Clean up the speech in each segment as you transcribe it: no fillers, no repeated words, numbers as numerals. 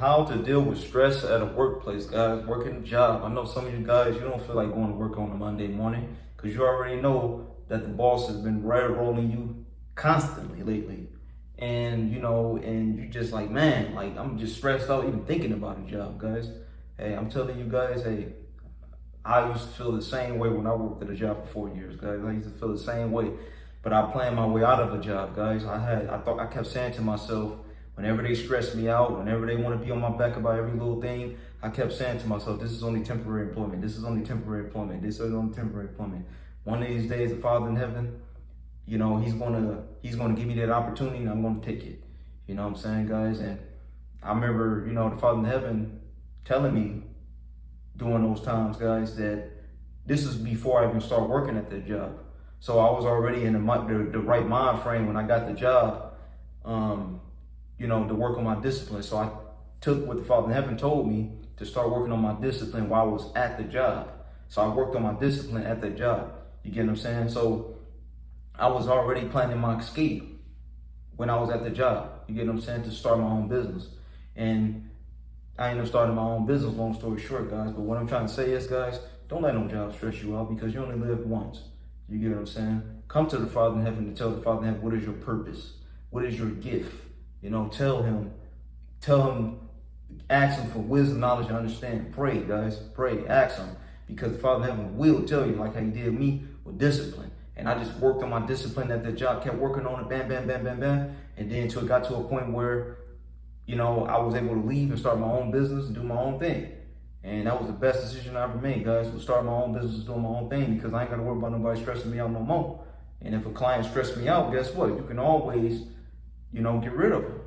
How to deal with stress at a workplace, guys, working a job. I know some of you guys, you don't feel like going to work on a Monday morning because you already know that the boss has been rolling you constantly lately. And you just like, man, like I'm just stressed out even thinking about a job, guys. Hey, I'm telling you guys, hey, I used to feel the same way when I worked at a job for 4 years, guys. I used to feel the same way, but I planned my way out of a job, guys. I kept saying to myself, whenever they stress me out, whenever they want to be on my back about every little thing, I kept saying to myself, this is only temporary employment. This is only temporary employment. This is only temporary employment. One of these days, the Father in heaven, he's gonna give me that opportunity and I'm gonna take it. You know what I'm saying, guys? And I remember, the Father in heaven telling me during those times, guys, that this is before I even start working at that job. So I was already in the right mind frame when I got the job, to work on my discipline. So I took what the Father in heaven told me to start working on my discipline while I was at the job. So I worked on my discipline at that job. You get what I'm saying? So I was already planning my escape when I was at the job. You get what I'm saying? To start my own business. And I ended up starting my own business, long story short, guys. But what I'm trying to say is, guys, don't let no job stress you out because you only live once. You get what I'm saying? Come to the Father in heaven to tell the Father in heaven what is your purpose? What is your gift? Tell him, ask him for wisdom, knowledge, and understanding. Pray, guys, pray, ask him. Because the Father in heaven will tell you, like how he did me with discipline. And I just worked on my discipline at the job, kept working on it, bam, bam, bam, bam, bam. And then until it got to a point where, I was able to leave and start my own business and do my own thing. And that was the best decision I ever made, guys, was start my own business, doing my own thing, because I ain't got to worry about nobody stressing me out no more. And if a client stressed me out, guess what? You can always, get rid of them.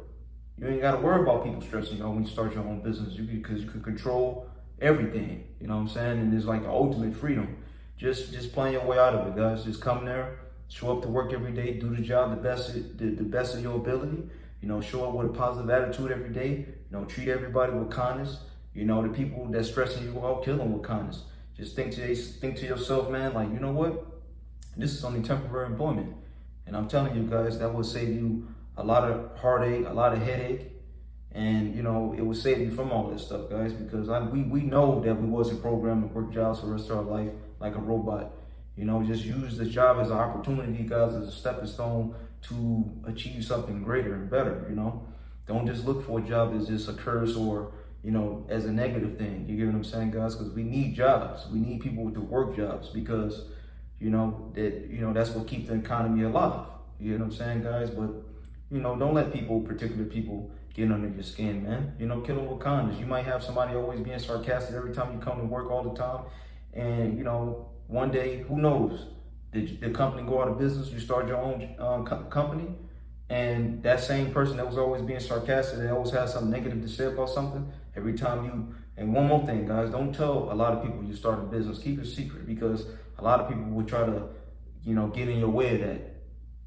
You ain't got to worry about people stressing you out when you start your own business, because you can control everything. You know what I'm saying? And it's like the ultimate freedom. Just playing your way out of it, guys. Just come there, show up to work every day, do the job the best of your ability. Show up with a positive attitude every day. Treat everybody with kindness. The people that's stressing you out, kill them with kindness. Just think to yourself, man, like, you know what? This is only temporary employment. And I'm telling you guys, that will save you a lot of heartache, a lot of headache. And, it will save you from all this stuff, guys, because we know that we wasn't programmed to work jobs for the rest of our life like a robot. Just use the job as an opportunity, guys, as a stepping stone to achieve something greater and better. Don't just look for a job as just a curse or, as a negative thing. You get what I'm saying, guys? Because we need jobs. We need people to work jobs because, that's what keeps the economy alive. You get what I'm saying, guys? But, don't let particular people get under your skin, man. Kill them with kindness. You might have somebody always being sarcastic every time you come to work all the time. And, one day, who knows? The company go out of business, you start your own company, and that same person that was always being sarcastic, that always has something negative to say about something, every time you, and one more thing, guys, don't tell a lot of people you start a business. Keep it secret, because a lot of people will try to, get in your way of that,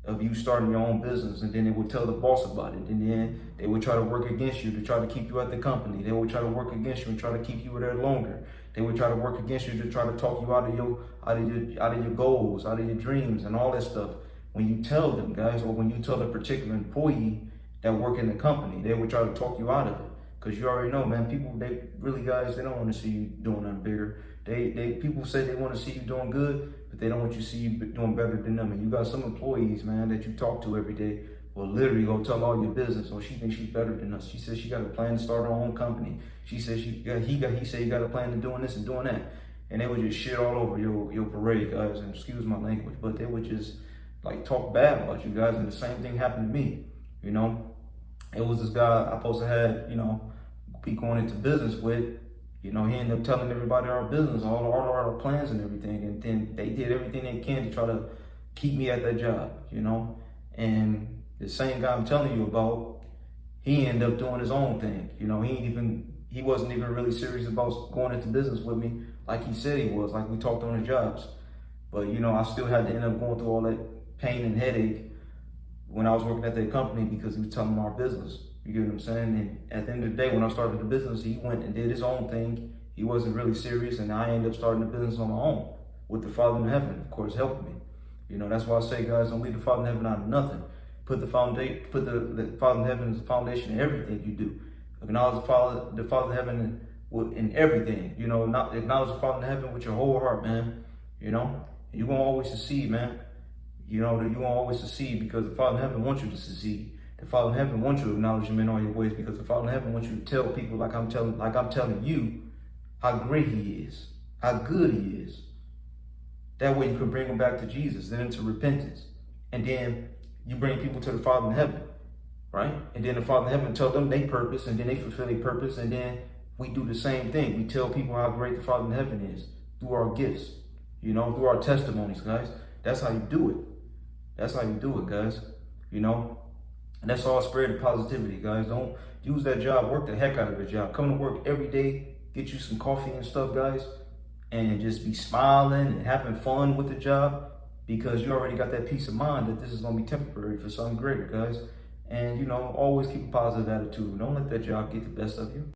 of you starting your own business, and then they would tell the boss about it, and then they would try to work against you to try to keep you at the company. They would try to work against you and try to keep you there longer. They would try to work against you to try to talk you out of your goals, out of your dreams, and all that stuff. When you tell them, guys, or when you tell a particular employee that work in the company, they would try to talk you out of it, because you already know, man. People, they really, guys, they don't want to see you doing nothing bigger. People say they want to see you doing good, but they don't want you to see you doing better than them. And you got some employees, man, that you talk to every day will literally go tell all your business, or she thinks she's better than us. She says she got a plan to start her own company. She says he said he got a plan to doing this and doing that. And they would just shit all over your parade, guys, and excuse my language, but they would just like talk bad about you guys. And the same thing happened to me. It was this guy I supposed to have, be going into business with. He ended up telling everybody our business, all our plans and everything. And then they did everything they can to try to keep me at that job, And the same guy I'm telling you about, he ended up doing his own thing. He wasn't even really serious about going into business with me like he said he was, like we talked on the jobs. But, I still had to end up going through all that pain and headache when I was working at that company, because he was telling our business. You get what I'm saying? And at the end of the day, when I started the business, he went and did his own thing. He wasn't really serious, and I ended up starting the business on my own with the Father in heaven, of course, helping me. That's why I say, guys, don't leave the Father in heaven out of nothing. Put the Father in heaven as the foundation of everything you do. Acknowledge the Father in heaven in everything. You know, not acknowledge the Father in heaven with your whole heart, man. You know, you're gonna always succeed, man. You know, you're gonna always succeed because the Father in heaven wants you to succeed. The Father in heaven wants you to acknowledge Him in all your ways because the Father in heaven wants you to tell people like I'm telling you how great He is, how good He is. That way you can bring them back to Jesus and into repentance. And then you bring people to the Father in heaven, right? And then the Father in heaven tell them their purpose, and then they fulfill their purpose, and then we do the same thing. We tell people how great the Father in heaven is through our gifts, you know, through our testimonies, guys. That's how you do it. That's how you do it, guys. You know, and that's all spread positivity, guys. Don't use that job. Work the heck out of the job. Come to work every day. Get you some coffee and stuff, guys. And just be smiling and having fun with the job because you already got that peace of mind that this is going to be temporary for something greater, guys. And, you know, always keep a positive attitude. Don't let that job get the best of you.